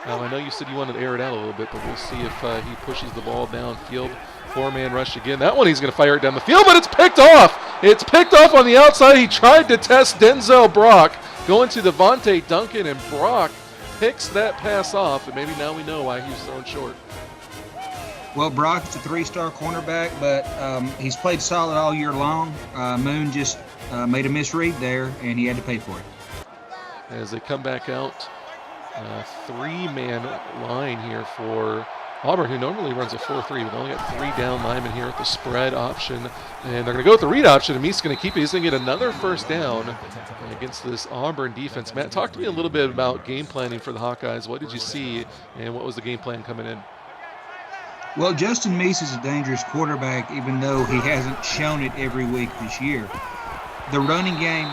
I know you said you wanted to air it out a little bit, but we'll see if he pushes the ball downfield. Four-man rush again. That one he's going to fire it down the field, but it's picked off. It's picked off on the outside. He tried to test Denzel Brock. Going to Devontae Duncan, and Brock picks that pass off, and maybe now we know why he was thrown short. Well, Brock is a three-star cornerback, but he's played solid all year long. Moon just made a misread there, and he had to pay for it. As they come back out, three-man line here for Auburn, who normally runs a 4-3, but they only got three down linemen here with the spread option. And they're going to go with the read option, and Mee's going to keep it. He's going to get another first down against this Auburn defense. Matt, talk to me a little bit about game planning for the Hawkeyes. What did you see, and what was the game plan coming in? Well, Justin Meese is a dangerous quarterback, even though he hasn't shown it every week this year. The running game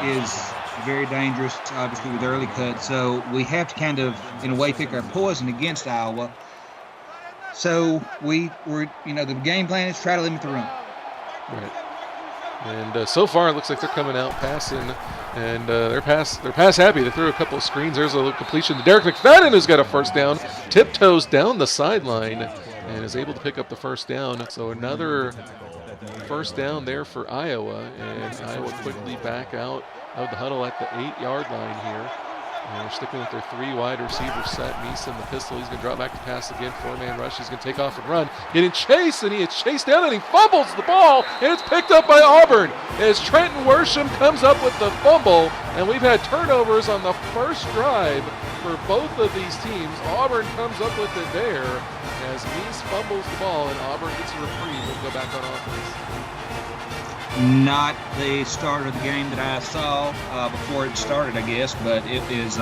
is very dangerous, obviously, with early cuts. So we have to kind of, in a way, pick our poison against Iowa. So the game plan is try to limit the run. Right. And so far, it looks like they're coming out passing, and they're pass happy. They threw a couple of screens. There's a little completion to Derek McFadden, who's got a first down, tiptoes down the sideline, and is able to pick up the first down. So another first down there for Iowa, and Iowa quickly back out of the huddle at the 8-yard line here. And they're sticking with their three wide receiver set. Meese in the pistol. He's going to drop back to pass again. Four-man rush. He's going to take off and run. Getting chased, and he is chased down, and he fumbles the ball, and it's picked up by Auburn as Trenton Worsham comes up with the fumble. And we've had turnovers on the first drive for both of these teams. Auburn comes up with it there as Meese fumbles the ball, and Auburn gets a reprieve and go back on offense. Not the start of the game that I saw before it started, I guess, but it is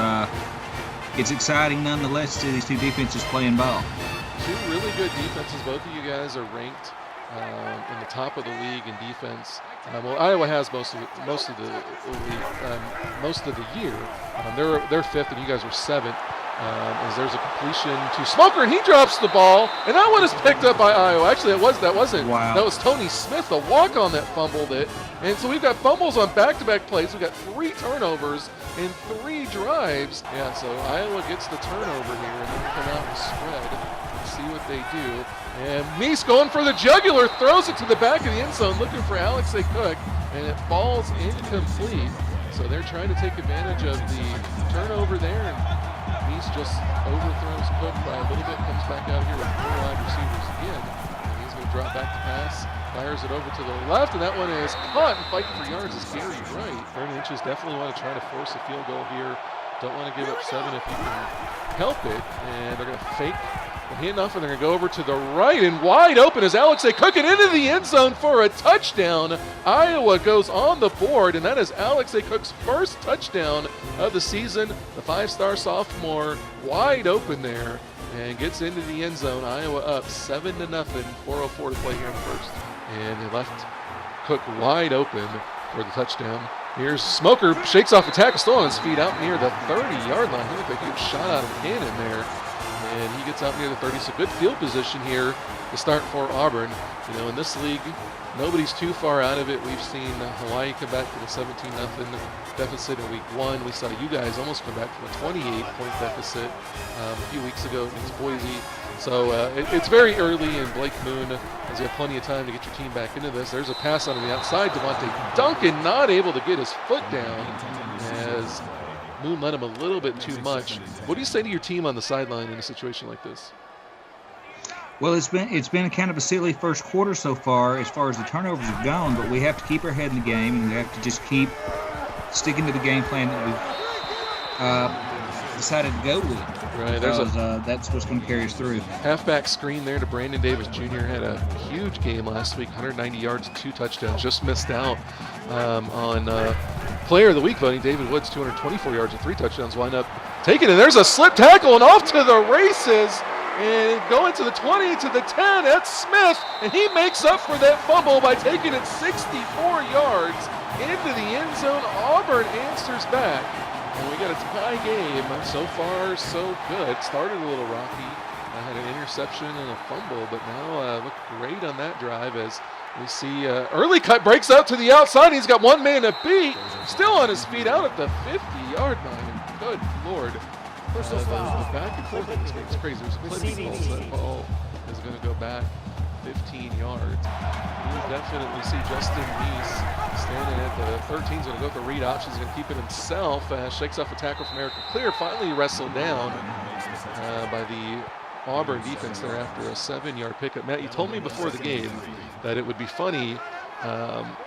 it's exciting nonetheless to see these two defenses playing ball. Two really good defenses. Both of you guys are ranked in the top of the league in defense. Well, Iowa has most of the year. They're fifth, and you guys are seventh. As there's a completion to Smoker, and he drops the ball, and that one is picked up by Iowa. Actually, that wasn't. Wow. That was Tony Smith, the walk-on that fumbled it. And so we've got fumbles on back-to-back plays. We've got 3 turnovers and 3 drives. Yeah, so Iowa gets the turnover here, and then come out and spread and see what they do. And Meese going for the jugular, throws it to the back of the end zone, looking for Alex Cook, and it falls incomplete. So they're trying to take advantage of the turnover there, and Meese just overthrows Cook by a little bit, comes back out here with 4 wide receivers again. And he's going to drop back to pass, fires it over to the left, and that one is caught and fighting for yards is Gary Wright. 30 inches, definitely want to try to force a field goal here. Don't want to give up 7 if you can help it. And they're going to fake the handoff, and they're going to go over to the right, and wide open is Alex Cook, and into the end zone for a touchdown. Iowa goes on the board, and that is Alex Cook's first touchdown of the season. The 5-star sophomore wide open there and gets into the end zone. Iowa up 7-0, 4:04 to play here in the first. And they left Cook wide open for the touchdown. Here's Smoker, shakes off a tackle, still on his feet out near the 30-yard line. He looked like he was shot out of a cannon there. And he gets out near the 30, so good field position here to start for Auburn. You know, in this league, nobody's too far out of it. We've seen Hawaii come back to the 17-0 deficit in week 1. We saw you guys almost come back from a 28-point deficit a few weeks ago against Boise. So it's very early, and Blake Moon has got plenty of time to get your team back into this. There's a pass on the outside. Devontae Duncan not able to get his foot down as Moon let him a little bit too much. What do you say to your team on the sideline in a situation like this? Well, it's been kind of a silly first quarter so far as the turnovers have gone, but we have to keep our head in the game, and we have to just keep sticking to the game plan that we've decided to go with. Right, because that's what's going to carry us through. Halfback screen there to Brandon Davis Jr. Had a huge game last week, 190 yards and 2 touchdowns. Just missed out on Player of the Week voting. David Woods, 224 yards and 3 touchdowns, wind up taking it. There's a slip tackle, and off to the races. And going to the 20, to the 10, that's Smith, and he makes up for that fumble by taking it 64 yards into the end zone. Auburn answers back, and we got a tie game. So far, so good. Started a little rocky. Had an interception and a fumble, but now looked great on that drive as we see early cut breaks out to the outside. He's got one man to beat, still on his feet out at the 50-yard line. Good Lord. The back and forth in this game is crazy. There's plenty of balls. That ball is going to go back 15 yards. You definitely see Justin Meese standing at the 13. He's going to go with the read option. He's going to keep it himself. Shakes off a tackle from Eric Clear. Finally wrestled down by the Auburn defense there after a 7-yard pickup. Matt, you told me before the game that it would be funny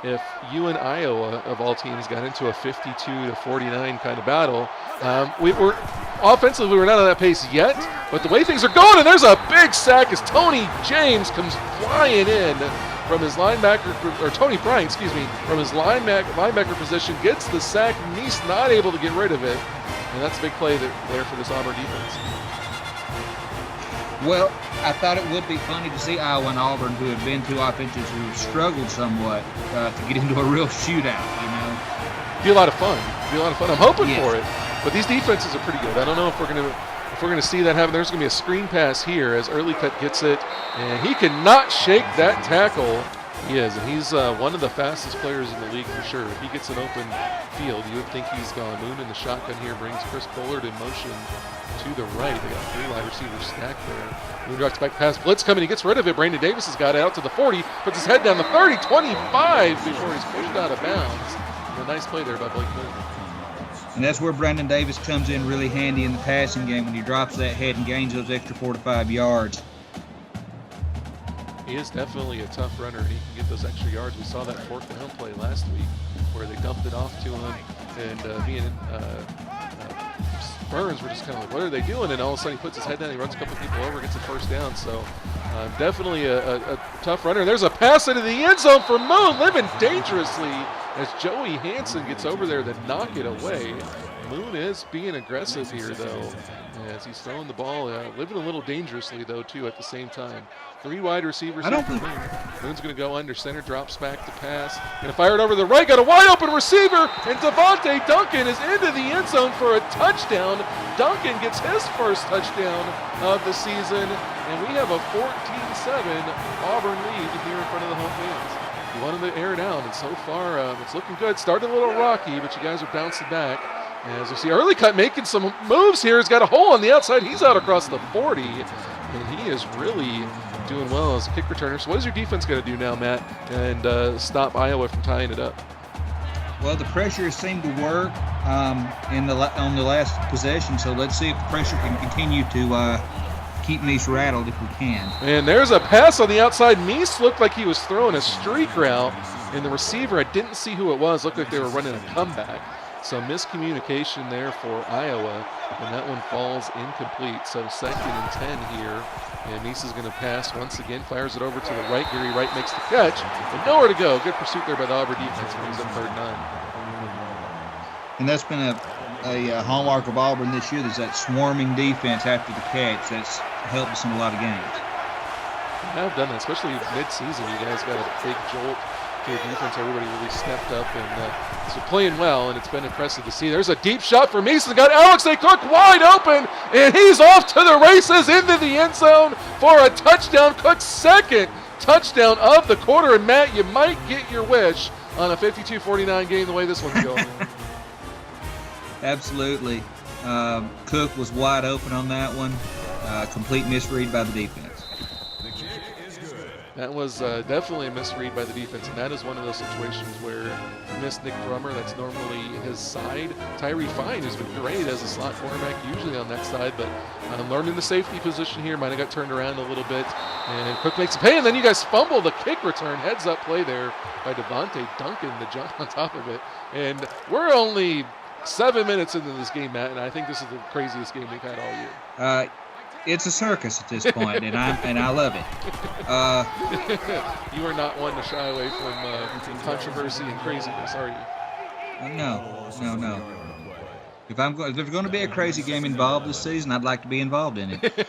if you and Iowa, of all teams, got into a 52-49 kind of battle. Offensively, we're not on that pace yet, but the way things are going, and there's a big sack as Tony James comes flying in from his linebacker, or Tony Bryant, excuse me, from his linebacker position, gets the sack. Meese not able to get rid of it, and that's a big play there for this Auburn defense. Well, I thought it would be funny to see Iowa and Auburn, who have been two offenses who have struggled somewhat, to get into a real shootout, you know. Be a lot of fun. I'm hoping for it. But these defenses are pretty good. I don't know if we're gonna see that happen. There's gonna be a screen pass here as Earlycut gets it, and he cannot shake that tackle. He is, and he's one of the fastest players in the league for sure. If he gets an open field, you would think he's gone. Moon in the shotgun here brings Chris Bullard in motion to the right. They got 3 wide receivers stacked there. Moon drops back pass. Blitz coming. He gets rid of it. Brandon Davis has got it out to the 40. Puts his head down the 30, 25 before he's pushed out of bounds. And a nice play there by Blake Moon. And that's where Brandon Davis comes in really handy in the passing game when he drops that head and gains those extra 4 to 5 yards. He is definitely a tough runner, and he can get those extra yards. We saw that 4th down play last week where they dumped it off to him, and me and Burns were just kind of like, what are they doing? And all of a sudden he puts his head down, he runs a couple people over, gets a 1st down. So definitely a tough runner. There's a pass into the end zone for Moon, living dangerously as Joey Hansen gets over there to knock it away. Moon is being aggressive here, though, as he's throwing the ball, living a little dangerously, though, too, at the same time. 3 wide receivers here for Moon. Moon's going to go under center, drops back to pass. Going to fire it over the right, got a wide open receiver, and Devontae Duncan is into the end zone for a touchdown. Duncan gets his first touchdown of the season, and we have a 14-7 Auburn lead here in front of the home fans. You wanted to air it out, and so far it's looking good. Started a little rocky, but you guys are bouncing back. As we see Earlycut making some moves here. He's got a hole on the outside. He's out across the 40, and he is really doing well as a kick returner. So what is your defense going to do now, Matt, and stop Iowa from tying it up? Well, the pressure seemed to work on the last possession, so let's see if the pressure can continue to keep Meese rattled if we can. And there's a pass on the outside. Meese looked like he was throwing a streak route, and the receiver, I didn't see who it was, looked like they were running a comeback. So miscommunication there for Iowa, and that one falls incomplete. So 2nd and 10 here, and Meese is going to pass once again, fires it over to the right. Gary Wright makes the catch, and nowhere to go. Good pursuit there by the Auburn defense, brings up 3rd and 9. And that's been a hallmark of Auburn this year. There's that swarming defense after the catch. That's helped us in a lot of games. I've done that, especially mid-season. You guys got a big jolt to the defense. Everybody really stepped up and so playing well, and it's been impressive to see. There's a deep shot for Meese. Got Alex A. Cook wide open, and he's off to the races into the end zone for a touchdown. Cook's 2nd touchdown of the quarter, and Matt, you might get your wish on a 52-49 game the way this one's going. Absolutely. Cook was wide open on that one. Complete misread by the defense. That was definitely a misread by the defense, and that is one of those situations where you miss Nick Brummer. That's normally his side. Tyree Fine, who's been great as a slot cornerback, usually on that side, but learning the safety position here, might have got turned around a little bit. And Cook makes a pay, and then you guys fumble the kick return. Heads-up play there by Devontae Duncan to jump on top of it. And we're only 7 minutes into this game, Matt, and I think this is the craziest game we've had all year. It's a circus at this point, and I love it. You are not one to shy away from controversy and craziness, are you? No. If there's going to be a crazy game involved this season, I'd like to be involved in it.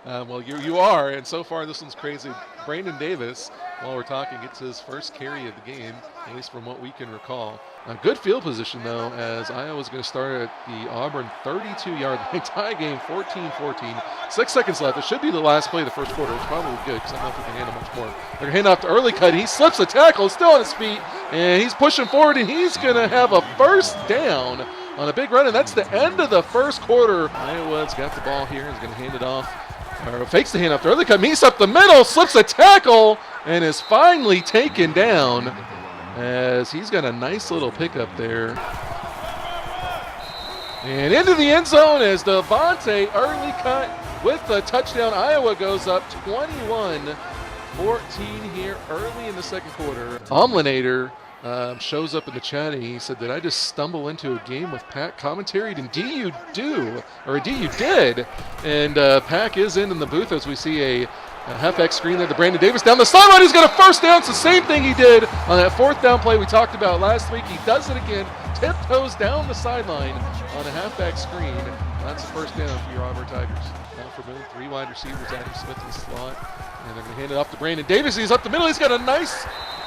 Well, you are, and so far this one's crazy. Brandon Davis, while we're talking, gets his first carry of the game, at least from what we can recall. A good field position, though, as Iowa's going to start at the Auburn 32-yard line. Tie game, 14-14. 6 seconds left. It should be the last play of the first quarter. It's probably good because I don't think they can handle much more. They're going to hand off to Earlycut. He slips the tackle, still on his feet, and he's pushing forward, and he's going to have a 1st down on a big run, and that's the end of the first quarter. Iowa's got the ball here. He's going to hand it off, or fakes the handoff to Early. Meets up the middle, slips a tackle, and is finally taken down as he's got a nice little pickup there. And into the end zone as Devontae Early cut with the touchdown. Iowa goes up 21-14 here early in the second quarter. Omlinator shows up in the chat and he said, "Did I just stumble into a game with Pack commentary?" And indeed you do, or indeed you did. And Pack is in the booth as we see a halfback screen there to Brandon Davis down the sideline. He's got a first down. It's the same thing he did on that fourth down play we talked about last week. He does it again, tiptoes down the sideline on a halfback screen. That's the first down for your Auburn Tigers. Now for Boone, 3 wide receivers, Adam Smith in the slot. And they're going to hand it off to Brandon Davis. He's up the middle. He's got a nice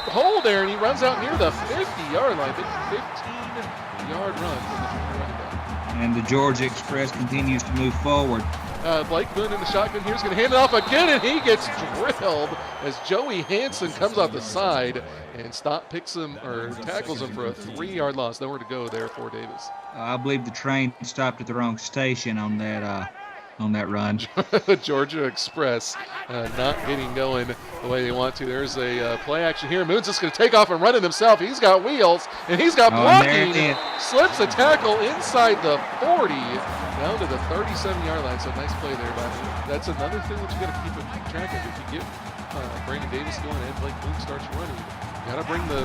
hole there, and he runs out near the 50-yard line. 15-yard run from the running back. And the Georgia Express continues to move forward. Blake Boone in the shotgun here is going to hand it off again, and he gets drilled as Joey Hansen comes off the side and tackles him for a 3-yard loss. Nowhere to go there for Davis. I believe the train stopped at the wrong station on that run. Georgia Express not getting going the way they want to. There's a play action here. Moon's just going to take off and run it himself. He's got wheels, and he's got blocking. Slips a tackle inside the 40 down to the 37-yard line. So nice play there by Moon. That's another thing that you got to keep track of. If you get Brandon Davis going and Blake Moon starts running, you got to bring the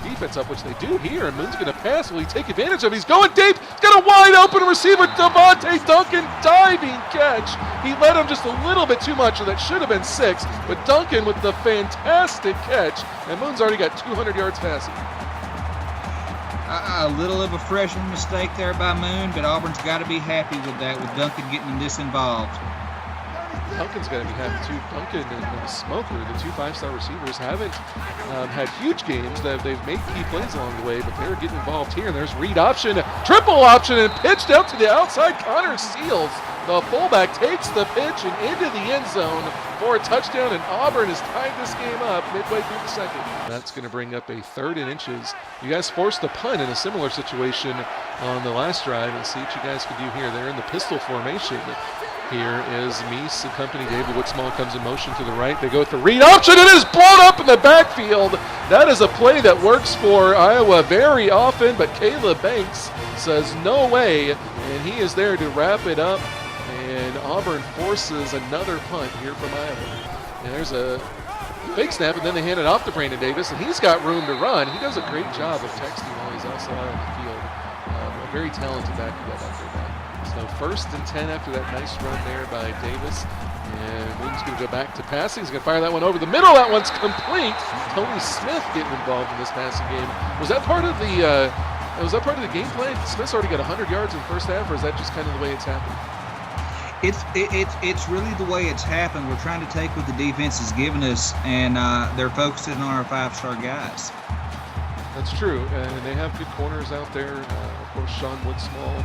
defense up, which they do here. And Moon's going to pass. Will he take advantage of it? He's going deep. He's got a wide open receiver. Devontae Duncan diving catch. He led him just a little bit too much, so that should have been 6. But Duncan with the fantastic catch. And Moon's already got 200 yards passing. A little of a freshman mistake there by Moon, but Auburn's got to be happy with that, with Duncan getting this involved. Duncan's got to be happy too. Duncan and Smoker, the 2 5-star receivers, haven't had huge games. They've made key plays along the way, but they're getting involved here. And there's read option, triple option, and pitched out to the outside. Connor Seals, the fullback, takes the pitch and into the end zone for a touchdown. And Auburn has tied this game up midway through the second. That's going to bring up a 3rd and inches. You guys forced a punt in a similar situation on the last drive, and see what you guys can do here. They're in the pistol formation. Here is Meese and company. David Whitsmall comes in motion to the right. They go with the read option. It is blown up in the backfield. That is a play that works for Iowa very often, but Caleb Banks says no way, and he is there to wrap it up. And Auburn forces another punt here from Iowa. And there's a fake snap, and then they hand it off to Brandon Davis, and he's got room to run. He does a great job of texting while he's also out on the field. A very talented back you got out there, man. So 1st and 10 after that nice run there by Davis. And Moon's going to go back to passing. He's going to fire that one over the middle. That one's complete. Tony Smith getting involved in this passing game. Was that part of the game plan? Smith's already got 100 yards in the first half, or is that just kind of the way it's happened? It's really the way it's happened. We're trying to take what the defense has given us, and they're focusing on our 5-star guys. That's true, and they have good corners out there. Of course, Sean Woodsmall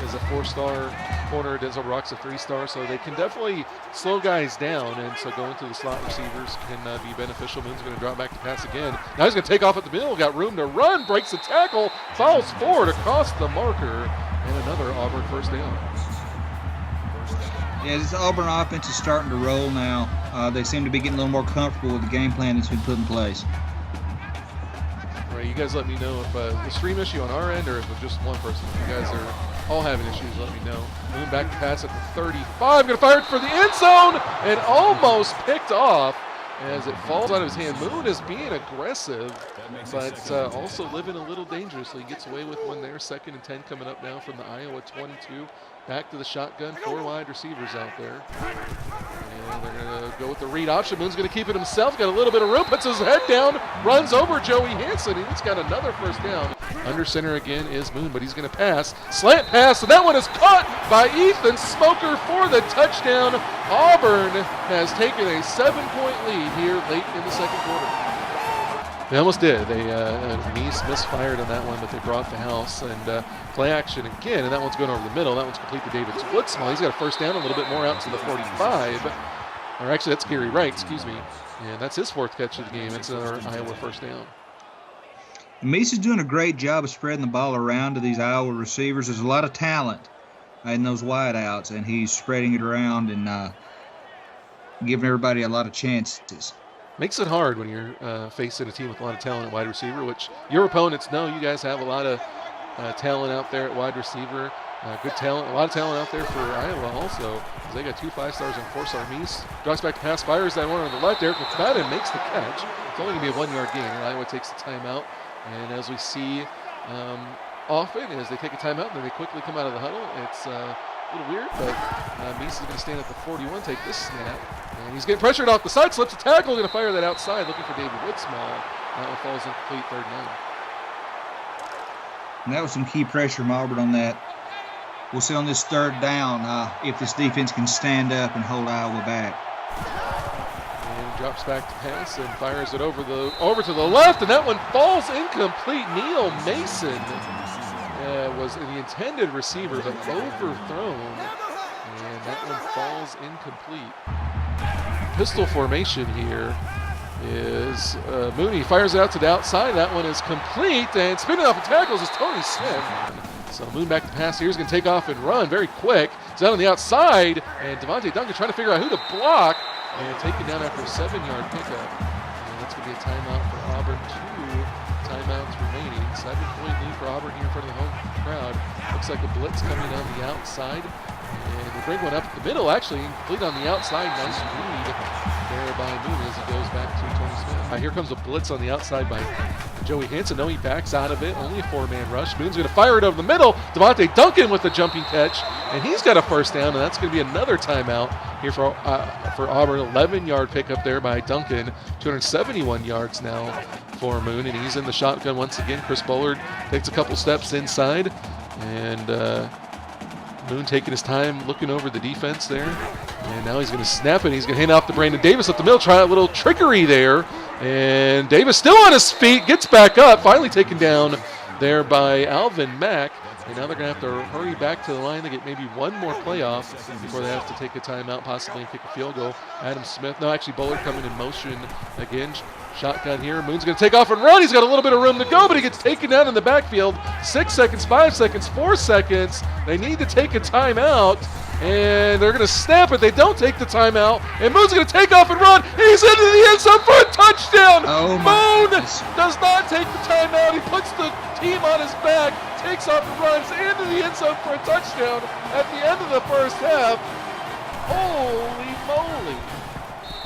is a 4-star corner. Denzel Rock's a 3-star, so they can definitely slow guys down, and so going to the slot receivers can be beneficial. Moon's going to drop back to pass again. Now he's going to take off at the middle, got room to run, breaks the tackle, falls forward across the marker, and another Auburn first down. Yeah, this Auburn offense is starting to roll now. They seem to be getting a little more comfortable with the game plan that's been put in place. All right, you guys let me know if the stream issue on our end or if it's just one person. If you guys are all having issues, let me know. Moon back to pass at the 35. Going to fire it for the end zone and almost picked off as it falls out of his hand. Moon is being aggressive, but also living a little dangerously. He gets away with one there. 2nd and 10 coming up now from the Iowa 22. Back to the shotgun, 4 wide receivers out there. And they're going to go with the read option. Moon's going to keep it himself. Got a little bit of room, puts his head down, runs over Joey Hansen, and he's got another first down. Under center again is Moon, but he's going to pass. Slant pass, and that one is caught by Ethan Smoker for the touchdown. Auburn has taken a 7-point lead here late in the second quarter. They almost did. Meese misfired on that one, but they brought the house. And play action again, and that one's going over the middle. That one's complete to David Blitzmal. He's got a first down, a little bit more out to the 45. Or actually, that's Gary Wright, excuse me. And that's his 4th catch of the game. It's another Iowa first down. Meese is doing a great job of spreading the ball around to these Iowa receivers. There's a lot of talent in those wideouts, and he's spreading it around and giving everybody a lot of chances. Makes it hard when you're facing a team with a lot of talent at wide receiver, which your opponents know. You guys have a lot of talent out there at wide receiver. Good talent, a lot of talent out there for Iowa also. They got 2 5-stars and 4-star. Meese drops back to pass, fires that one on the left. Eric McFadden makes the catch. It's only going to be a 1-yard gain, and Iowa takes the timeout. And as we see often, as they take a timeout and then they quickly come out of the huddle, it's a little weird, but Meese is going to stand at the 41, take this snap. And he's getting pressured off the side, slips a tackle, going to fire that outside, looking for David Woodsmall. That one falls incomplete, 3rd and 9. And that was some key pressure from Auburn on that. We'll see on this 3rd down if this defense can stand up and hold Iowa back. And drops back to pass and fires it over to the left, and that one falls incomplete. Neil Mason was the intended receiver, but overthrown, and that one falls incomplete. Pistol formation here is Mooney fires it out to the outside. That one is complete, and spinning off the tackles is Tony Smith. So Moon back to pass here. He's going to take off and run very quick. He's out on the outside, and Devontae Duncan trying to figure out who to block, and taken down after a 7-yard pickup. And that's going to be a timeout for Auburn. 2 timeouts remaining. 7-point lead for Auburn here in front of the home crowd. Looks like a blitz coming on the outside, and they bring one up the middle, actually, complete on the outside. Nice read there by Moon as he goes back to Tony Smith. Here comes a blitz on the outside by Joey Hansen. No, he backs out of it. Only a 4-man rush. Moon's going to fire it over the middle. Devontae Duncan with the jumping catch, and he's got a 1st down, and that's going to be another timeout here for Auburn. 11-yard pickup there by Duncan. 271 yards now for Moon, and he's in the shotgun once again. Chris Bullard takes a couple steps inside, and Moon taking his time looking over the defense there. And now he's going to snap it. He's going to hand off to Brandon Davis up the middle. Try a little trickery there. And Davis still on his feet, gets back up, finally taken down there by Alvin Mack. And now they're going to have to hurry back to the line to get maybe one more play off before they have to take a timeout, possibly kick a field goal. Adam Smith, no, actually Bullard coming in motion again. Shotgun here. Moon's going to take off and run. He's got a little bit of room to go, but he gets taken down in the backfield. 6 seconds, 5 seconds, 4 seconds. They need to take a timeout, and they're going to snap it. They don't take the timeout, and Moon's going to take off and run. He's into the end zone for a touchdown. Moon does not take the timeout. He puts the team on his back, takes off and runs into the end zone for a touchdown at the end of the 1st half. Holy moly.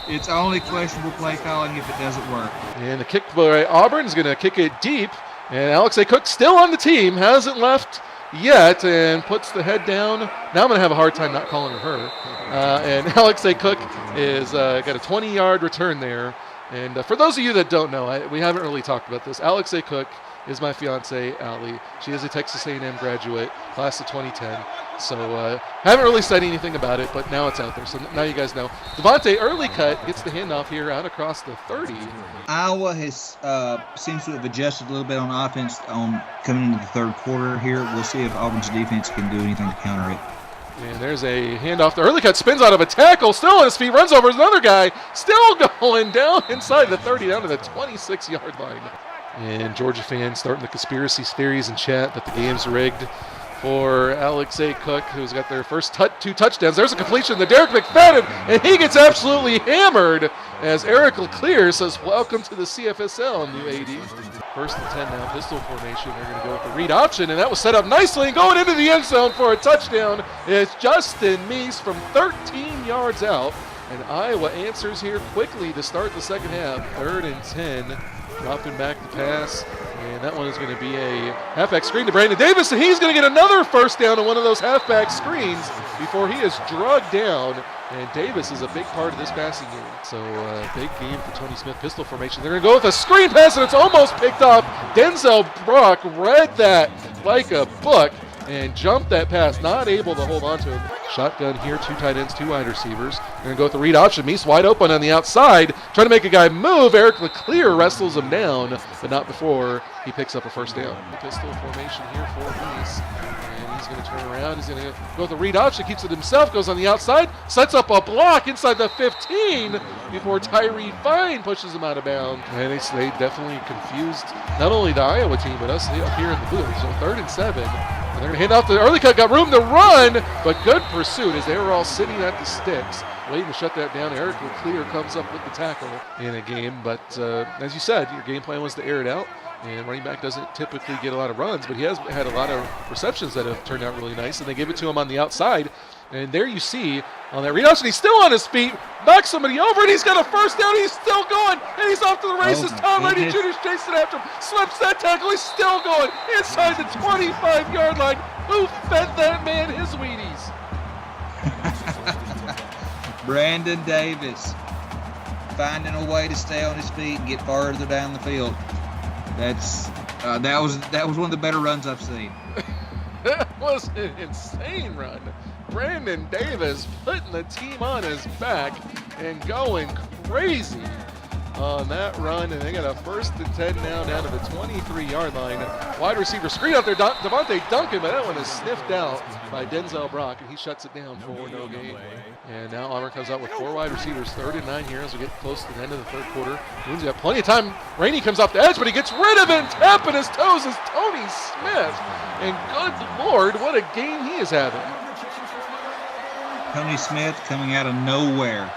It's only questionable play calling if it doesn't work. And the kick by Auburn is going to kick it deep. And Alex A. Cook still on the team, hasn't left yet, and puts the head down. Now I'm going to have a hard time not calling her. And Alex A. Cook is got a 20-yard return there. And for those of you that don't know, we haven't really talked about this. Alex A. Cook is my fiance, Allie. She is a Texas A&M graduate, class of 2010. So haven't really said anything about it, but now it's out there. So now you guys know. Devontae early cut gets the handoff here out across the 30. Iowa has seems to have adjusted a little bit on offense coming into the 3rd quarter here. We'll see if Auburn's defense can do anything to counter it. And there's a handoff. The early cut spins out of a tackle, still on his feet, runs over another guy, still going down inside the 30, down to the 26-yard line. And Georgia fans starting the conspiracy theories in chat that the game's rigged for Alex A. Cook, who's got their first 2 touchdowns. There's a completion to Derek McFadden, and he gets absolutely hammered as Eric LeClaire says, welcome to the CFSL, new AD. 1st and 10 now, pistol formation. They're going to go with the read option, and that was set up nicely and going into the end zone for a touchdown. It's Justin Meese from 13 yards out, and Iowa answers here quickly to start the 2nd half. 3rd and 10. Dropping back the pass, and that one is going to be a halfback screen to Brandon Davis, and he's going to get another 1st down on one of those halfback screens before he is drugged down, and Davis is a big part of this passing game. So big game for Tony Smith, pistol formation. They're going to go with a screen pass, and it's almost picked off. Denzel Brock read that like a book and jumped that pass, not able to hold on to him. Shotgun here, 2 tight ends, 2 wide receivers. They're going to go with the read option. Meese wide open on the outside, trying to make a guy move. Eric LeClaire wrestles him down, but not before he picks up a 1st down. Pistol formation here for Meese. And He's going to turn around. He's going to go with the read option. Keeps it himself. Goes on the outside. Sets up a block inside the 15 before Tyree Fine pushes him out of bounds. And they definitely confused not only the Iowa team, but us up here in the booth. So 3rd and 7. And they're going to hand off the early cut. Got room to run, but good pursuit as they were all sitting at the sticks, waiting to shut that down. Eric LeClaire comes up with the tackle in a game. But as you said, your game plan was to air it out. And running back doesn't typically get a lot of runs, but he has had a lot of receptions that have turned out really nice, and they gave it to him on the outside. And there you see on that read option, he's still on his feet, knocks somebody over, and he's got a first down. He's still going, and he's off to the races. Tom Brady Jr.'s chasing after him, slips that tackle. He's still going inside the 25-yard line. Who fed that man his Wheaties? Brandon Davis finding a way to stay on his feet and get farther down the field. That was one of the better runs I've seen. That was an insane run. Brandon Davis putting the team on his back and going crazy on that run, and they got a 1st and 10 now down to the 23-yard line. Wide receiver screen out there, Devontae Duncan, but that one is sniffed out by Denzel Brock, and he shuts it down for no gain. And now Auburn comes out with 4 wide receivers, 3rd and 9 here as we get close to the end of the 3rd quarter. Moon's got plenty of time. Rainey comes off the edge, but he gets rid of it, and tapping his toes is Tony Smith. And good Lord, what a game he is having. Tony Smith coming out of nowhere.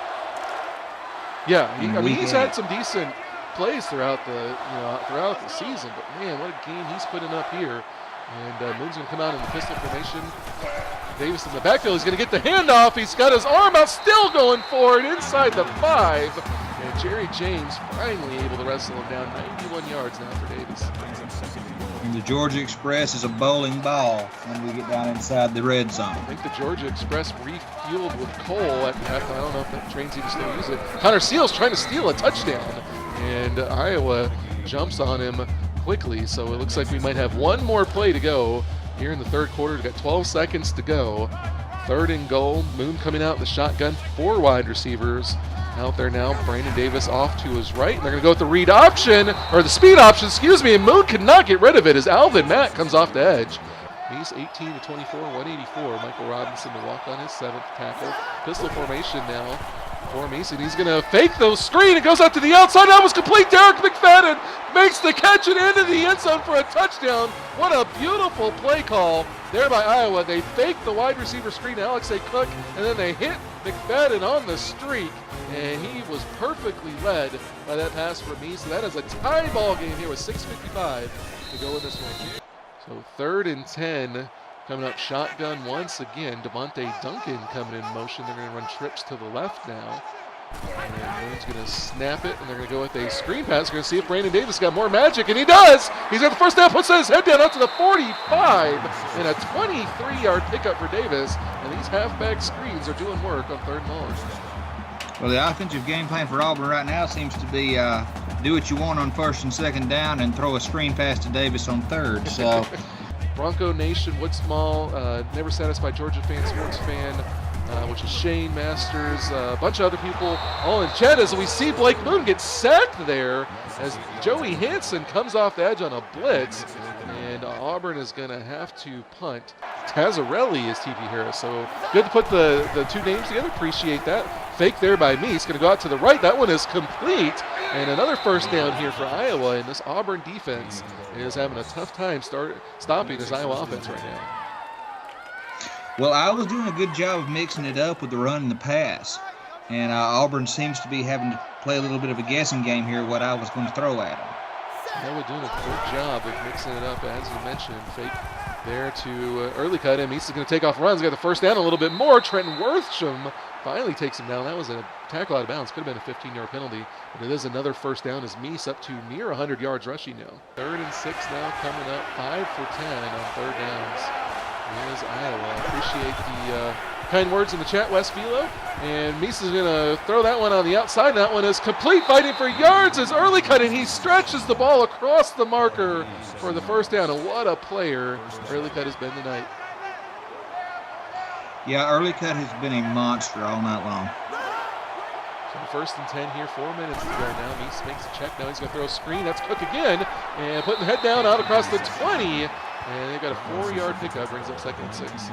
Yeah, he's had some decent plays throughout the season, but man, what a game he's putting up here. And Moon's going to come out in the pistol formation. Davis in the backfield. He's going to get the handoff. He's got his arm out, still going for it inside the 5. And Jerry James finally able to wrestle him down 91 yards now for Davis. And the Georgia Express is a bowling ball when we get down inside the red zone. I think the Georgia Express refueled with coal at halftime. I don't know if that train's even still use it. Connor Seals trying to steal a touchdown, and Iowa jumps on him quickly. So it looks like we might have one more play to go here in the 3rd quarter. We've got 12 seconds to go. 3rd and goal. Moon coming out in the shotgun. 4 wide receivers out there now. Brandon Davis off to his right. And they're going to go with the read option, or the speed option, excuse me. And Moon cannot get rid of it as Alvin Mack comes off the edge. He's 18 to 24, 184. Michael Robinson to walk on his 7th tackle. Pistol formation now for Mason. He's going to fake the screen. It goes out to the outside. That was complete. Derek McFadden makes the catch and into the end zone for a touchdown. What a beautiful play call there by Iowa. They faked the wide receiver screen to Alex A. Cook, and then they hit McFadden on the streak, and he was perfectly led by that pass from me. So that is a tie ball game here with 6:55 to go in this one. So 3rd and 10 coming up shotgun once again. Devontae Duncan coming in motion. They're going to run trips to the left now. And Moon's going to snap it, and they're going to go with a screen pass. They're going to see if Brandon Davis got more magic, and he does. He's got the first down, puts his head down out to the 45, and a 23-yard pickup for Davis. And these halfback screens are doing work on 3rd and long. Well, the offensive game plan for Auburn right now seems to be do what you want on 1st and 2nd down and throw a screen pass to Davis on 3rd. So, Bronco Nation, Wood Small, Never Satisfied Georgia fan, Sports fan, which is Shane Masters, a bunch of other people all in chat as we see Blake Moon get sacked there as Joey Hansen comes off the edge on a blitz, and Auburn is going to have to punt. Tazzarelli is TP Harris, so good to put the 2 names together. Appreciate that. Fake there by me. It's going to go out to the right. That one is complete, and another 1st down here for Iowa, and this Auburn defense is having a tough time stopping this Iowa offense right now. Well, Iowa's doing a good job of mixing it up with the run and the pass. And Auburn seems to be having to play a little bit of a guessing game here what Iowa's going to throw at them. Iowa doing a good job of mixing it up, as you mentioned. Fake there to early cut him. He's going to take off runs. Got the 1st down a little bit more. Trenton Wortham finally takes him down. That was a tackle out of bounds. Could have been a 15-yard penalty. But it is another 1st down as Meese up to near 100 yards rushing now. 3rd and 6 now coming up. 5 for 10 on 3rd downs. Is Iowa. Appreciate the kind words in the chat, Wes Velo. And Meese is going to throw that one on the outside. That one is complete, fighting for yards as early cut, and he stretches the ball across the marker for the 1st down. And what a player early cut has been tonight. Yeah, early cut has been a monster all night long. First and 10 here, 4 minutes to go now. Meese makes a check. Now he's going to throw a screen. That's Cook again. And putting the head down out across the 20. And they've got a 4-yard pickup. Brings up 2nd and 6.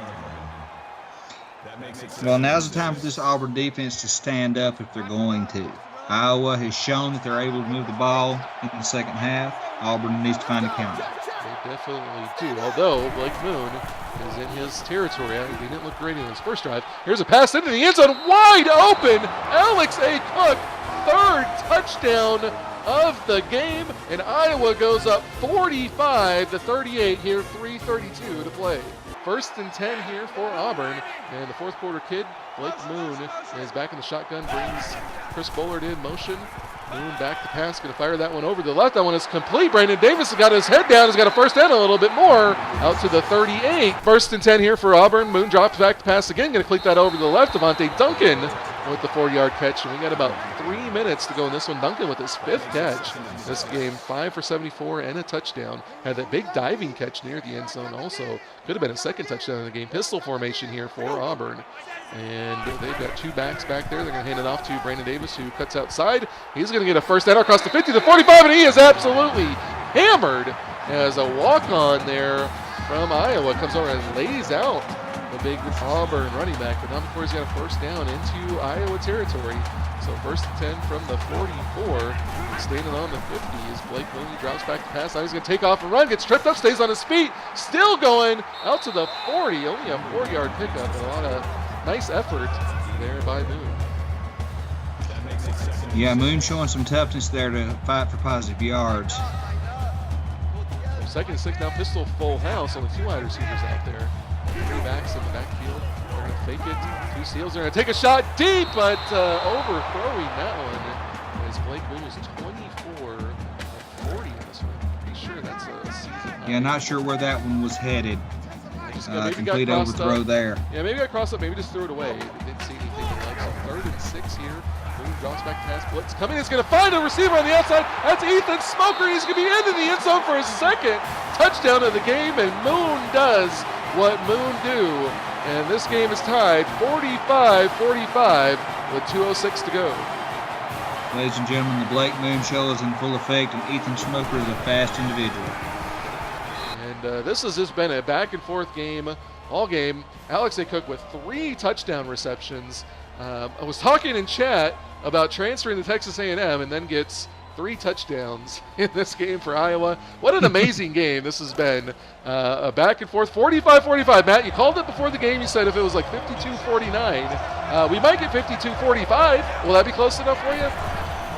Well, now's the time for this Auburn defense to stand up if they're going to. Iowa has shown that they're able to move the ball in the second half. Auburn needs to find a counter. They definitely do. Although Blake Moon is in his territory. He didn't look great in his first drive. Here's a pass into the end zone. Wide open. Alex A. Cook, 3rd touchdown of the game. And Iowa goes up 45-38 here, 3:32 to play. First and 10 here for Auburn. And the 4th quarter kid, Blake Moon, is back in the shotgun. Brings Chris Bullard in motion. Moon back to pass, going to fire that one over to the left. That one is complete. Brandon Davis has got his head down. He's got a first down, a little bit more, out to the 38. First and 10 here for Auburn. Moon drops back to pass again. Going to cleat that over to the left. Devontae Duncan with the 4-yard catch. And we got about 3 minutes to go in this one. Duncan with his 5th catch this game, 5 for 74 and a touchdown. Had that big diving catch near the end zone also. Could have been a 2nd touchdown in the game. Pistol formation here for Auburn. And they've got 2 backs back there. They're going to hand it off to Brandon Davis, who cuts outside. He's going to get a first down across the 50, the 45, and he is absolutely hammered as a walk-on there from Iowa comes over and lays out the big Auburn running back. But not before he's got a first down into Iowa territory. So first and 10 from the 44. Standing on the 50 is Blake Moon. He drops back to pass. Now he's going to take off and run. Gets tripped up, stays on his feet. Still going out to the 40. Only a 4-yard pickup and a lot of nice effort there by Moon. Yeah, Moon showing some toughness there to fight for positive yards. So 2nd and 6 now, pistol full house. Only 2 wide receivers out there. 3 backs in the backfield. They're going to fake it. 2 seals. They're going to take a shot deep, but overthrowing that one as Blake Moon is 24 of 40 in this one. Pretty sure that's a season high. Yeah, not sure where that one was headed. Complete overthrow there. Yeah, maybe got crossed up, maybe just threw it away. Didn't see anything like so. 3rd and 6 here. Moon drops back to pass. Blitz coming. He's going to find a receiver on the outside. That's Ethan Smoker. He's going to be into the end zone for his 2nd touchdown of the game, and Moon does what Moon do. And this game is tied 45-45 with 2:06 to go. Ladies and gentlemen, the Blake Moon show is in full effect, and Ethan Smoker is a fast individual. And this has just been a back-and-forth game all game. Alex A. Cook with 3 touchdown receptions. I was talking in chat about transferring to Texas A&M and then gets 3 touchdowns in this game for Iowa. What an amazing game this has been. A back-and-forth, 45-45. Matt, you called it before the game. You said if it was like 52-49, we might get 52-45. Will that be close enough for you?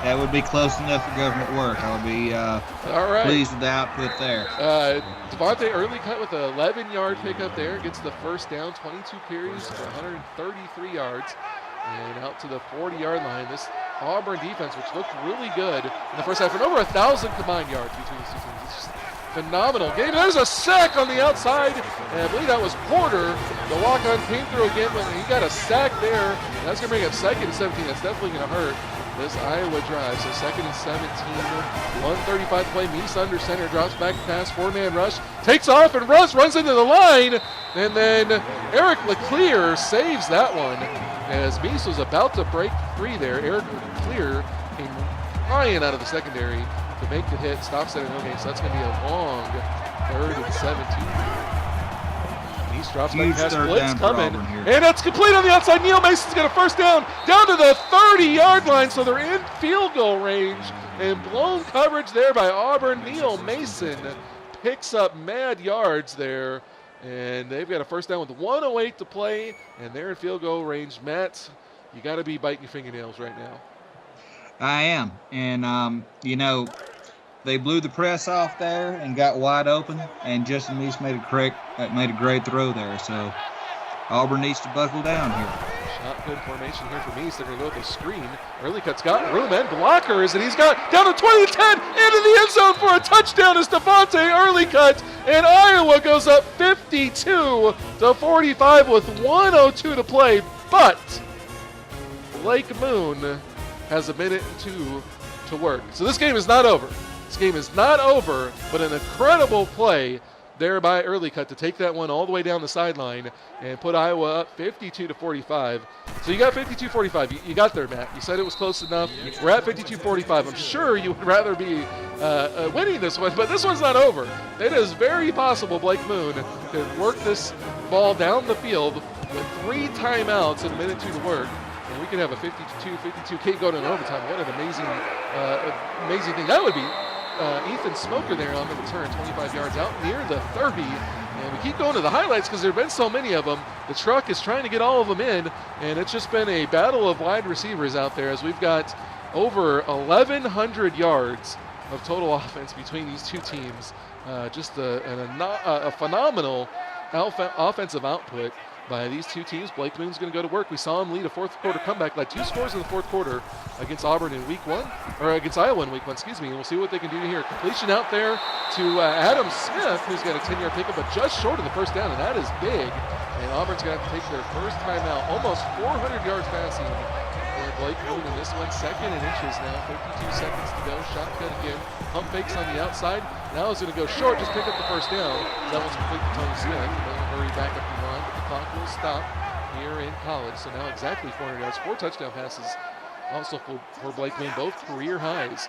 That would be close enough for government work. I would be pleased with the output there. Devontae early cut with an 11-yard pickup there. Gets the first down, 22 carries for 133 yards. And out to the 40-yard line. This Auburn defense, which looked really good in the first half, and over 1,000 combined yards between the 2 teams. It's just phenomenal game. There's a sack on the outside, and I believe that was Porter. The walk-on came through again, but he got a sack there. And that's going to bring up 2nd and 17. That's definitely going to hurt this Iowa drive. So 2nd and 17, 1:35 to play. Meese under center, drops back to pass, 4-man rush, takes off and runs into the line, and then Eric LeClaire saves that one. As Meese was about to break free there, Eric LeClaire came flying out of the secondary to make the hit, stops at an okay, so that's going to be a long 3rd and 17. Meese drops back past blitz coming, and it's complete on the outside. Neil Mason's got a first down to the 30-yard line, so they're in field goal range, and blown coverage there by Auburn. Neil Mason picks up mad yards there. And they've got a first down with 1:08 to play, and they're in field goal range. Matt, you got to be biting your fingernails right now. I am, and they blew the press off there and got wide open, and Justin Meese made a great throw there. So Auburn needs to buckle down here. Shotgun formation here for Meese. They're going to go with a screen. Early cut's got room and blockers, and he's got down to 20-10 into the end zone for a touchdown as Devontae early cut, and Iowa goes up 52-45 with 1:02 to play. But Blake Moon has a minute and 2 to work. So this game is not over. This game is not over, but an incredible play there by Early Cut to take that one all the way down the sideline and put Iowa up 52-45. So you got 52-45. You got there, Matt. You said it was close enough. We're at 52-45. I'm sure you would rather be winning this one, but this one's not over. It is very possible Blake Moon could work this ball down the field with 3 timeouts and a minute 2 to work. And we could have a 52-52 kick going in overtime. What an amazing thing that would be. Ethan Smoker there on the return, 25 yards out near the 30. And we keep going to the highlights because there have been so many of them. The truck is trying to get all of them in, and it's just been a battle of wide receivers out there as we've got over 1,100 yards of total offense between these two teams. Just a phenomenal offensive output by these two teams. Blake Moon's going to go to work. We saw him lead a fourth quarter comeback, led 2 scores in the fourth quarter against Auburn in week 1, or against Iowa in week 1, excuse me. And we'll see what they can do here. Completion out there to Adam Smith, who's got a 10-yard pickup, but just short of the first down, and that is big. And Auburn's going to have to take their first timeout, almost 400 yards passing. And Blake Moon in this one, 2nd and inches now, 52 seconds to go. Shotgun again, pump fakes on the outside. Now he's going to go short, just pick up the first down. That one's complete to Tony Smith. They'll hurry back up the line, but the clock will stop here in college. So now exactly 400 yards, 4 touchdown passes also for Blake Moon, both career highs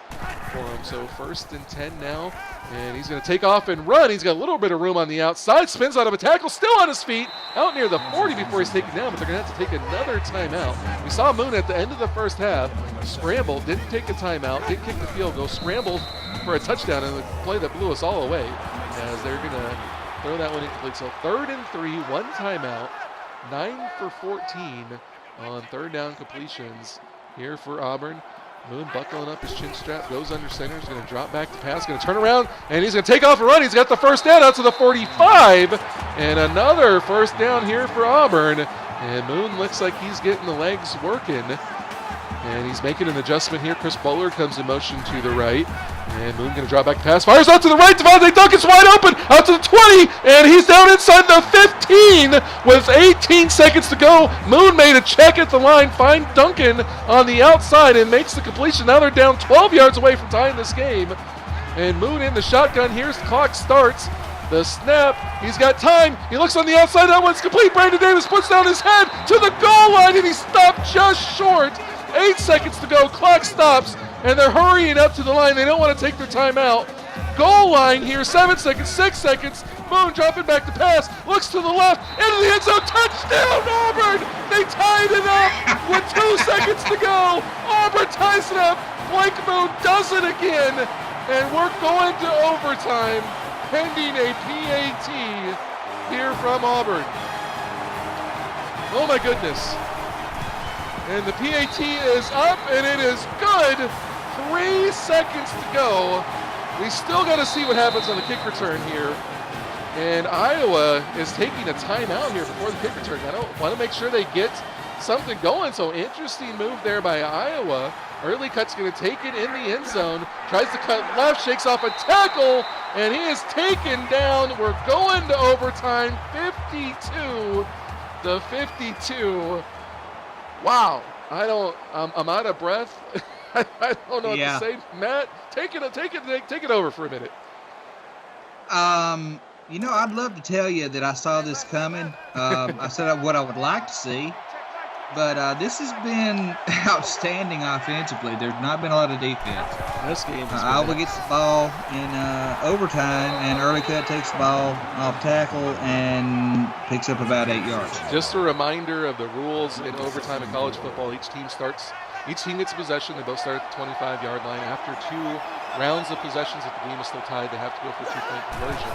for him. So 1st and 10 now, and he's going to take off and run. He's got a little bit of room on the outside, spins out of a tackle, still on his feet, out near the 40 before he's taken down, but they're going to have to take another timeout. We saw Moon at the end of the first half scramble, didn't take a timeout, didn't kick the field goal, scrambled for a touchdown, and the play that blew us all away as they're going to throw that one incomplete. So 3rd and 3, 1 timeout, 9 for 14 on 3rd down completions here for Auburn. Moon buckling up his chin strap, goes under center, is going to drop back to pass, going to turn around, and he's going to take off and run. He's got the first down out to the 45, and another first down here for Auburn. And Moon looks like he's getting the legs working, and he's making an adjustment here. Chris Bullard comes in motion to the right, and Moon going to drop back to pass, fires out to the right. Devontae Duncan's wide open, out to the 20, and he's down inside the 15 with 18 seconds to go. Moon made a check at the line, find Duncan on the outside, and makes the completion. Now they're down 12 yards away from tying this game. And Moon in the shotgun. Here's the clock starts. The snap, he's got time, he looks on the outside, that one's complete. Brandon Davis puts down his head to the goal line, and he stopped just short. 8 seconds to go, clock stops, and they're hurrying up to the line. They don't want to take their time out. Goal line here, 7 seconds, 6 seconds. Moon dropping back to pass, looks to the left, into the end zone, touchdown Auburn! They tied it up with 2 seconds to go. Auburn ties it up, Blake Moon does it again, and we're going to overtime, pending a PAT here from Auburn. Oh my goodness. And the PAT is up, and it is good. 3 seconds to go. We still got to see what happens on the kick return here. And Iowa is taking a timeout here before the kick return. I don't want to make sure they get something going. So interesting move there by Iowa. Early Cut's going to take it in the end zone. Tries to cut left, shakes off a tackle, and he is taken down. We're going to overtime, 52-52. Wow, I'm out of breath. I don't know what to say. Matt, take it over for a minute. I'd love to tell you that I saw this coming. I said what I would like to see, but this has been outstanding offensively. There's not been a lot of defense. This game Iowa gets the ball in overtime, and Early Cut takes the ball off tackle and picks up about 8 yards. Just a reminder of the rules in overtime in college football. Each team gets possession. They both start at the 25-yard line. After 2 rounds of possessions, if the game is still tied, they have to go for a 2-point conversion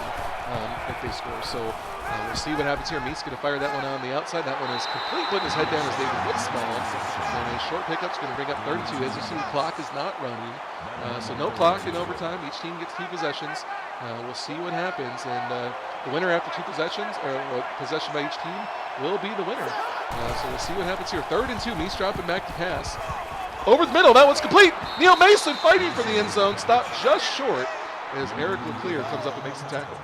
if they score. So we'll see what happens here. Meat's going to fire that one on the outside. That one is complete, putting his head down as David Woodsmall. And a short pickup's going to bring up 32. As you see, the clock is not running. So no clock in overtime. Each team gets 2 possessions. We'll see what happens. And the winner after 2 possessions, or possession by each team, will be the winner. So we'll see what happens here. 3rd and 2. Meat's dropping back to pass. Over the middle, that one's complete. Neil Mason fighting for the end zone, stopped just short as Eric LeClaire comes up and makes the tackle.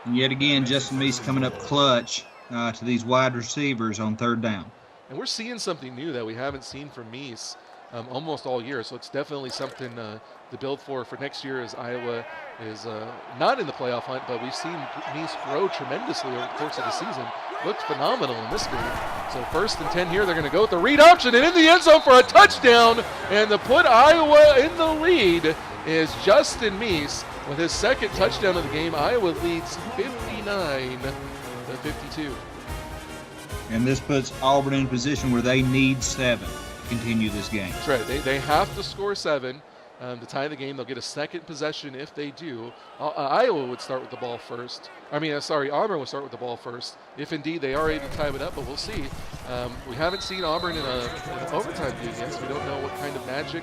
And yet again, Justin Meese coming up clutch to these wide receivers on 3rd down. And we're seeing something new that we haven't seen from Meese almost all year. So it's definitely something to build for next year, as Iowa is not in the playoff hunt, but we've seen Meese grow tremendously over the course of the season. Looked phenomenal in this game. So 1st and 10 here, they're going to go with the read option and in the end zone for a touchdown. And to put Iowa in the lead is Justin Meese with his 2nd touchdown of the game. Iowa leads 59-52. And this puts Auburn in a position where they need 7 to continue this game. That's right. They have to score 7 to tie the game. They'll get a 2nd possession if they do. Iowa would start with the ball first. Auburn would start with the ball first if indeed they are able to tie it up, but we'll see. We haven't seen Auburn in an overtime game yet, so we don't know what kind of magic.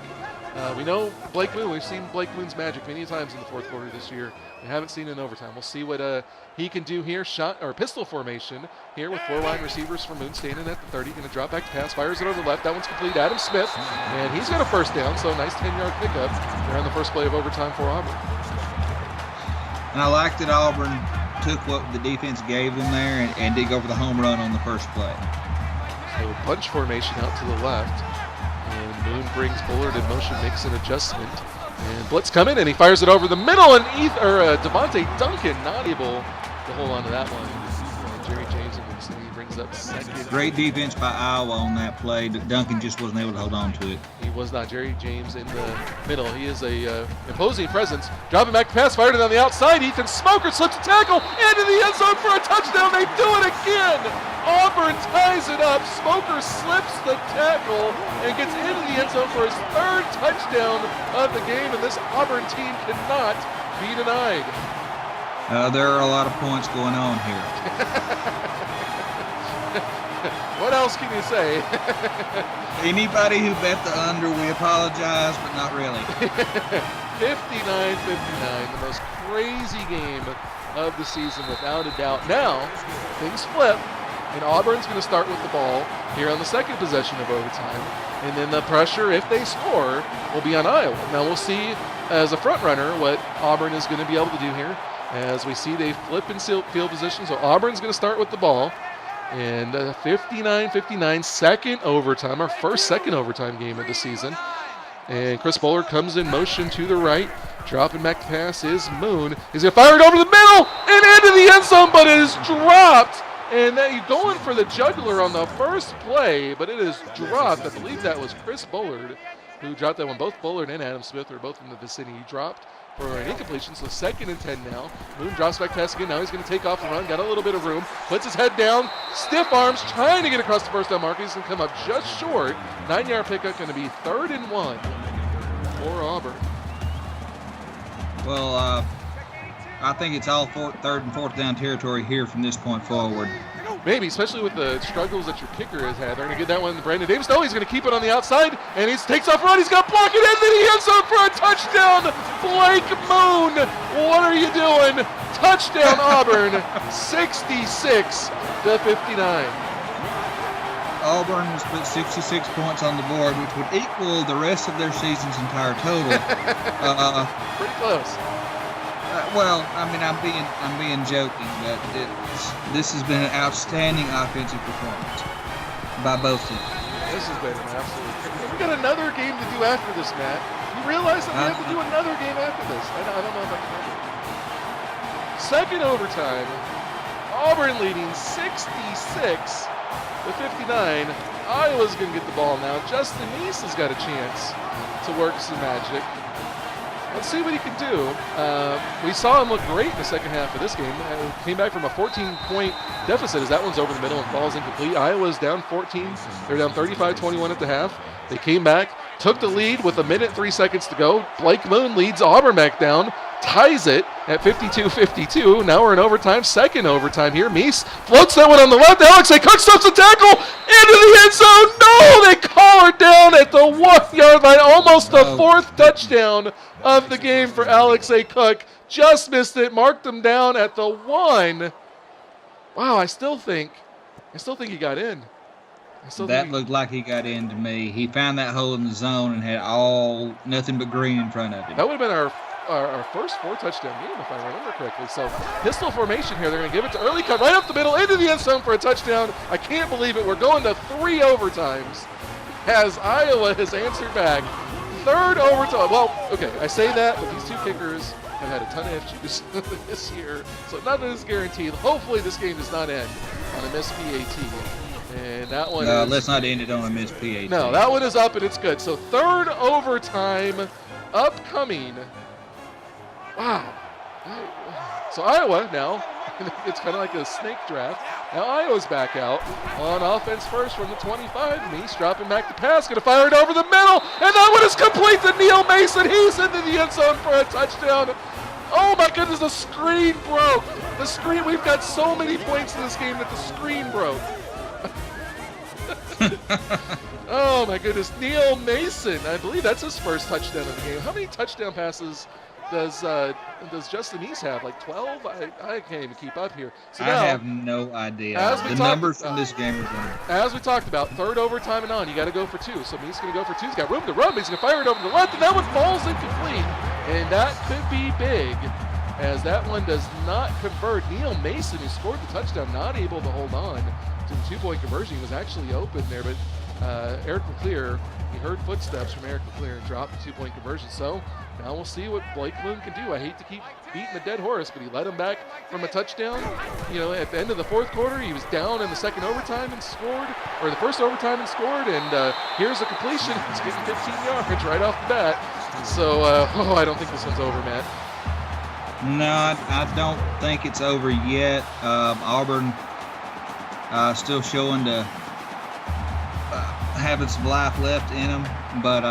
We know Blake Moon. We've seen Blake Moon's magic many times in the 4th quarter this year. We haven't seen it in overtime. We'll see what he can do here. Pistol formation here with 4 wide receivers for Moon standing at the 30. Going to drop back to pass. Fires it over the left. That one's complete. Adam Smith. And he's got a 1st down. So a nice 10-yard pickup there on the first play of overtime for Auburn. And I like that Auburn took what the defense gave them there and did go for the home run on the first play. So bunch formation out to the left. And Moon brings Bullard in motion, makes an adjustment. And blitz coming, and he fires it over the middle, and Devontae Duncan not able to hold on to that one. Jerry James brings up 2nd. Great defense by Iowa on that play. Duncan just wasn't able to hold on to it. He was not. Jerry James in the middle. He is a imposing presence. Dropping back to pass, fired it on the outside. Ethan Smoker slips a tackle into the end zone for a touchdown. They do it again. Auburn ties it up. Smoker slips the tackle and gets into the end zone for his 3rd touchdown of the game, and this Auburn team cannot be denied. There are a lot of points going on here. What else can you say? Anybody who bet the under, we apologize, but not really. 59-59, the most crazy game of the season without a doubt. Now, things flip. And Auburn's going to start with the ball here on the 2nd possession of overtime. And then the pressure, if they score, will be on Iowa. Now we'll see, as a front runner, what Auburn is going to be able to do here. As we see, they flip in field position. So Auburn's going to start with the ball. And 59-59, 2nd overtime, our first 2nd overtime game of the season. And Chris Bullard comes in motion to the right. Dropping back to pass is Moon. He's going to fire it over the middle and into the end zone, but it is dropped. And then you're going for the juggler on the first play, but it is dropped. I believe that was Chris Bullard who dropped that one. Both Bullard and Adam Smith are both in the vicinity. He dropped for an incompletion, so 2nd and 10 now. Moon drops back pass again. Now he's going to take off and run. Got a little bit of room. Puts his head down. Stiff arms, trying to get across the first down marker. He's going to come up just short. 9-yard pickup, going to be 3rd and 1 for Auburn. Well, I think it's all 3rd and 4th down territory here from this point forward. Maybe, especially with the struggles that your kicker has had. They're going to get that one to Brandon Davis. No, he's going to keep it on the outside, and he takes off run. He's going to block it into the end zone for a touchdown. Blake Moon, what are you doing? Touchdown Auburn, 66-59. Auburn has put 66 points on the board, which would equal the rest of their season's entire total. Pretty close. Well, I mean, I'm being joking, but this has been an outstanding offensive performance by both teams. This has been absolutely. We got another game to do after this, Matt. You realize that we have to do another game after this? I don't know if I can remember. 2nd overtime. Auburn leading 66-59. Iowa's going to get the ball now. Justin Meese has got a chance to work some magic. Let's see what he can do. We saw him look great in the 2nd half of this game. Came back from a 14-point deficit as that one's over the middle and falls incomplete. Iowa's down 14. They're down 35-21 at the half. They came back, took the lead with 1:03 to go. Blake Moon leads Auburn back down, ties it at 52-52. Now we're in overtime, 2nd overtime here. Meese floats that one on the left. Alex A. Cook stops the tackle into the end zone. No, they call her down at the 1-yard line. Almost the 4th touchdown of the game for Alex A. Cook. Just missed it, marked him down at the 1. Wow, I still think he got in. That looked like he got in to me. He found that hole in the zone and had nothing but green in front of him. That would have been our first 4-touchdown game, if I remember correctly. So pistol formation here. They're going to give it to Early Cut right up the middle into the end zone for a touchdown. I can't believe it. We're going to 3 overtimes. as Iowa has answered back. Third overtime. Well, okay, I say that, but these two kickers have had a ton of issues this year, so nothing is guaranteed. Hopefully this game does not end on a missed PAT. And that one is, let's not end it on a missed PAT. No, that one is up and it's good. So third overtime upcoming. Wow. So Iowa now, it's kind of like a snake draft. Now Iowa's back out on offense first from the 25. Meese dropping back to pass, going to fire it over the middle, and that one is complete to Neil Mason. He's into the end zone for a touchdown. Oh my goodness, the screen broke. The screen, we've got so many points in this game that the screen broke. Oh my goodness, Neil Mason. I believe that's his first touchdown of the game. How many touchdown passes does Justin Meese have? Like 12? I can't even keep up here. So now, I have no idea. The numbers from this game are going. As we talked about, third overtime and on, you got to go for two. So Meese going to go for two. He's got room to run, but he's going to fire it over the left, and that one falls incomplete. And that could be big, as that one does not convert. Neil Mason, who scored the touchdown, not able to hold on to the two-point conversion. He was actually open there, but Eric LeClaire, he heard footsteps from Eric LeClaire and dropped the two-point conversion. So now we'll see what Blake Moon can do. I hate to keep beating the dead horse, but he led him back from a touchdown. You know, at the end of the fourth quarter, he was down in the second overtime and scored, or the first overtime and scored, and here's a completion. He's getting 15 yards right off the bat. So, I don't think this one's over, Matt. No, I don't think it's over yet. Auburn still showing to having some life left in them, but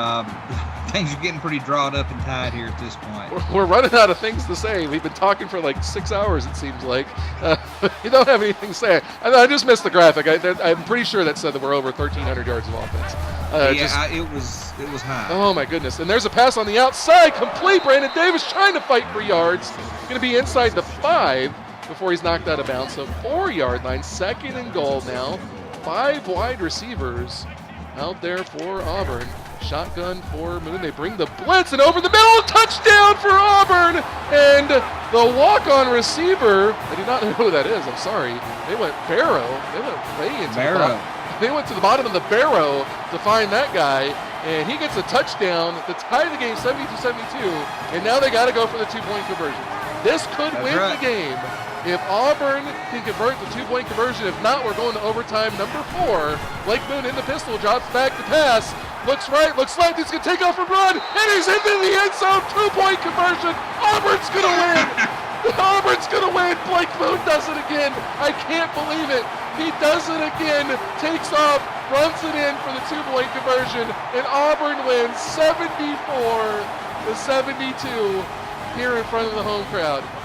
things are getting pretty drawn up and tied here at this point. We're running out of things to say. We've been talking for like 6 hours, it seems like. You don't have anything to say. I just missed the graphic. I'm pretty sure that said that we're over 1,300 yards of offense. It was high. Oh my goodness! And there's a pass on the outside, complete. Brandon Davis trying to fight for yards. Going to be inside the 5 before he's knocked out of bounds. So 4-yard line, second and goal now. 5 wide receivers out there for Auburn. Shotgun for Moon. They bring the blitz and over the middle. Touchdown for Auburn. And the walk-on receiver, I do not know who that is. I'm sorry. They went barrow. They went way into barrow. They went to the bottom of the barrow to find that guy, and he gets a touchdown to tie the game 72-72, and now they got to go for the two-point conversion. This could win the game if Auburn can convert the two-point conversion. If not, we're going to overtime number 4. Blake Moon in the pistol, drops back to pass, looks right, looks left, he's going to take off and run, and he's into the end zone, two-point conversion. Auburn's going to win. Auburn's going to win. Blake Moon does it again. I can't believe it. He does it again, takes off, runs it in for the two-point conversion, and Auburn wins 74-72 here in front of the home crowd.